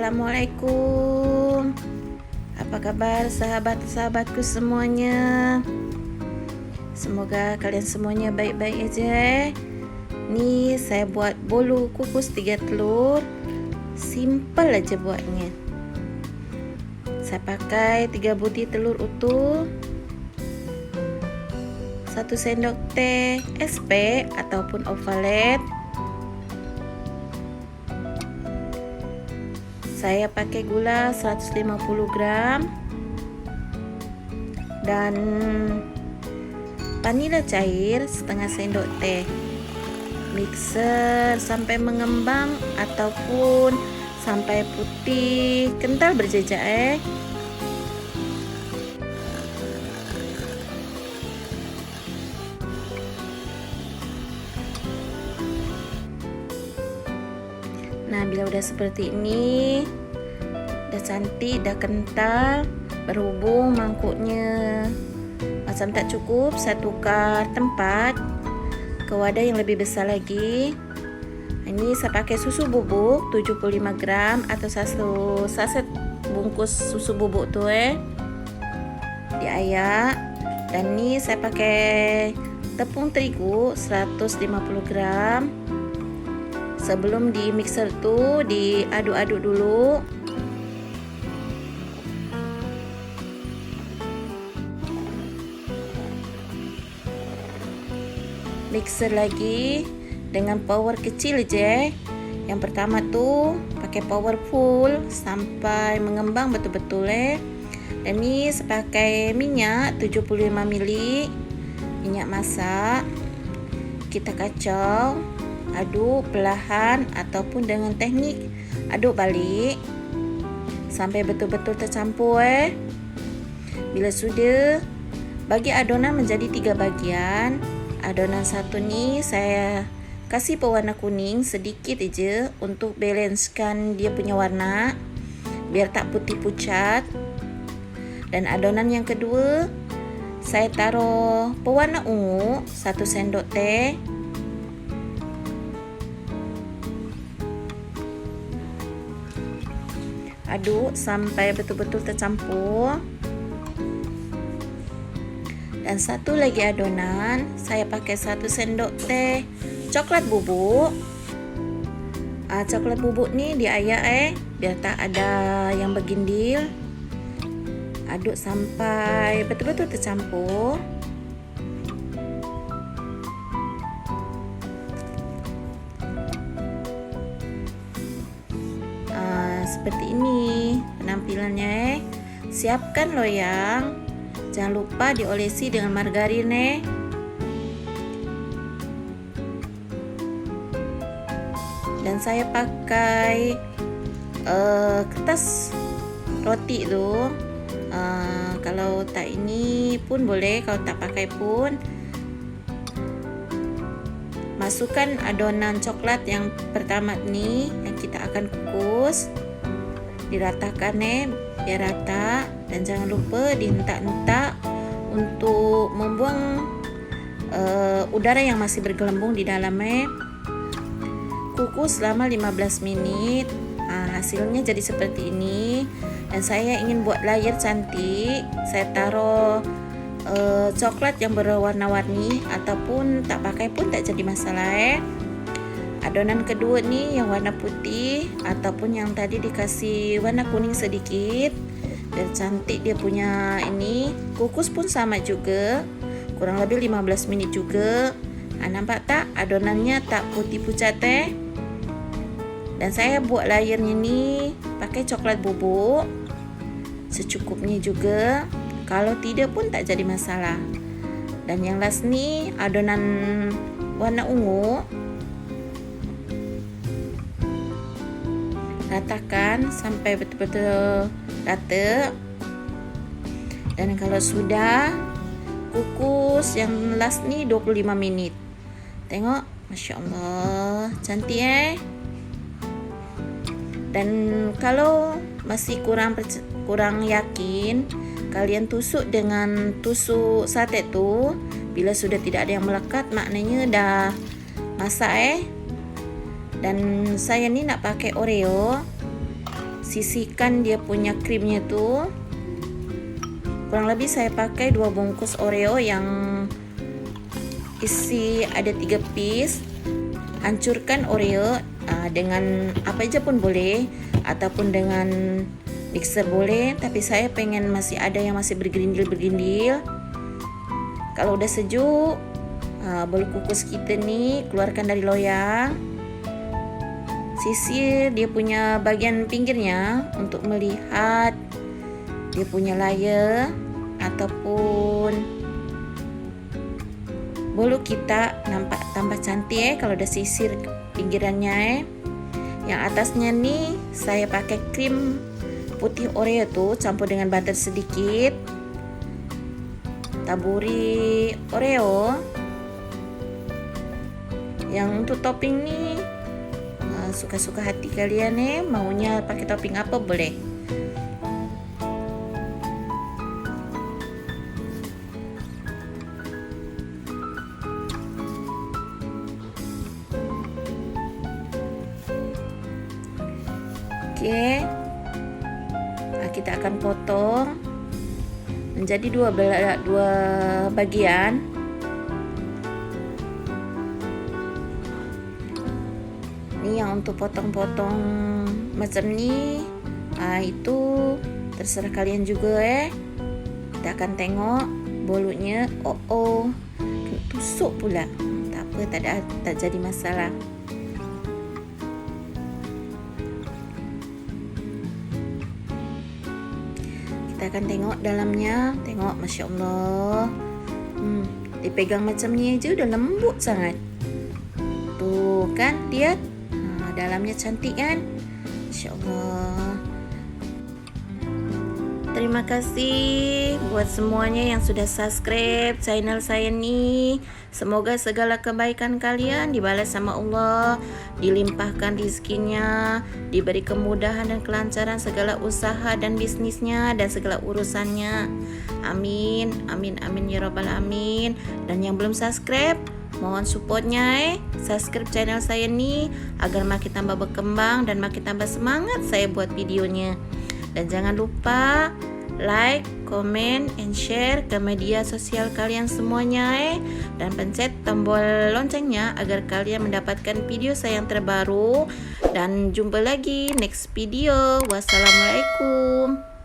Assalamualaikum. Apa kabar sahabat-sahabatku semuanya? Semoga kalian semuanya baik-baik aja. Nih saya buat bolu kukus 3 telur. Simple aja buatnya. Saya pakai 3 butir telur utuh, 1 sendok teh SP ataupun ovalet. Saya pakai gula 150 gram dan vanila cair setengah sendok teh. Mixer sampai mengembang ataupun sampai putih kental berjejak Nah, bila udah seperti ini, udah cantik, udah kental, berhubung mangkuknya macam tak cukup, saya tukar tempat ke wadah yang lebih besar lagi. Ini saya pakai susu bubuk 75 gram atau 1 saset bungkus susu bubuk tuh diayak. Dan ini saya pakai tepung terigu 150 gram. Sebelum di mixer tuh diaduk-aduk dulu. Mixer lagi dengan power kecil aja. Yang pertama tuh pakai power full sampai mengembang betul-betul Dan ini saya pakai minyak 75 ml minyak masak. Kita kacau, aduk perlahan ataupun dengan teknik aduk balik sampai betul-betul tercampur Bila sudah, bagi adonan menjadi 3 bagian. Adonan satu nih saya kasih pewarna kuning sedikit aja untuk balancekan dia punya warna biar tak putih pucat. Dan adonan yang kedua saya taruh pewarna ungu 1 sendok teh. Aduk sampai betul-betul tercampur. Dan satu lagi adonan, saya pakai 1 sendok teh coklat bubuk. Coklat bubuk nih diayak biar tak ada yang bergindil. Aduk sampai betul-betul tercampur. Seperti ini penampilannya Siapkan loyang, jangan lupa diolesi dengan margarin Dan saya pakai kertas roti tuh. Kalau tak ini pun boleh, kalau tak pakai pun. Masukkan adonan coklat yang pertama nih yang kita akan kukus. Diratakan biar rata, dan jangan lupa dihentak-hentak untuk membuang udara yang masih bergelembung di dalam Kukus selama 15 menit. Hasilnya jadi seperti ini. Dan saya ingin buat layer cantik, saya taruh coklat yang berwarna-warni ataupun tak pakai pun tak jadi masalah Adonan kedua nih yang warna putih ataupun yang tadi dikasih warna kuning sedikit biar cantik dia punya ini. Kukus pun sama juga, kurang lebih 15 menit juga. Nampak tak adonannya tak putih pucat Dan saya buat layernya nih pakai coklat bubuk secukupnya juga. Kalau tidak pun tak jadi masalah. Dan yang last nih adonan warna ungu. Ratakan sampai betul-betul rata. Dan kalau sudah, kukus yang last nih 25 menit. Tengok, Masya Allah, cantik Dan kalau masih kurang yakin, kalian tusuk dengan tusuk sate tuh. Bila sudah tidak ada yang melekat, maknanya dah masak Dan saya ni nak pakai Oreo. sisihkan dia punya krimnya tuh. Kurang lebih saya pakai 2 bungkus Oreo yang isi ada 3 piece. Hancurkan Oreo dengan apa aja pun boleh, ataupun dengan mixer boleh, tapi saya pengen masih ada yang masih bergerindil. Kalau udah sejuk, bolu kukus kita nih keluarkan dari loyang. Sisir dia punya bagian pinggirnya untuk melihat dia punya layer ataupun bolu kita nampak tambah cantik kalau udah sisir pinggirannya. Yang atasnya nih saya pakai krim putih Oreo tuh campur dengan butter sedikit. Taburi Oreo. Yang untuk topping nih suka-suka hati kalian nih, maunya pakai topping apa boleh. Oke, kita akan potong menjadi dua bagian. Ini yang untuk potong-potong macam ini, itu terserah kalian juga ya. Kita akan tengok bolunya. Tusuk pula. Tak apa, tak jadi masalah. Kita akan tengok dalamnya. Tengok, Masya Allah, dipegang macam ni aja udah lembut sangat. Tuh kan, lihat, dalamnya cantik kan, Masya Allah. Terima kasih buat semuanya yang sudah subscribe channel saya nih. Semoga segala kebaikan kalian dibalas sama Allah, dilimpahkan rezekinya, diberi kemudahan dan kelancaran segala usaha dan bisnisnya dan segala urusannya. Amin, amin, amin ya robbal alamin. Dan yang belum subscribe, mohon supportnya subscribe channel saya nih agar makin tambah berkembang dan makin tambah semangat saya buat videonya. Dan jangan lupa like, comment, and share ke media sosial kalian semuanya dan pencet tombol loncengnya agar kalian mendapatkan video saya yang terbaru. Dan jumpa lagi next video. Wassalamualaikum.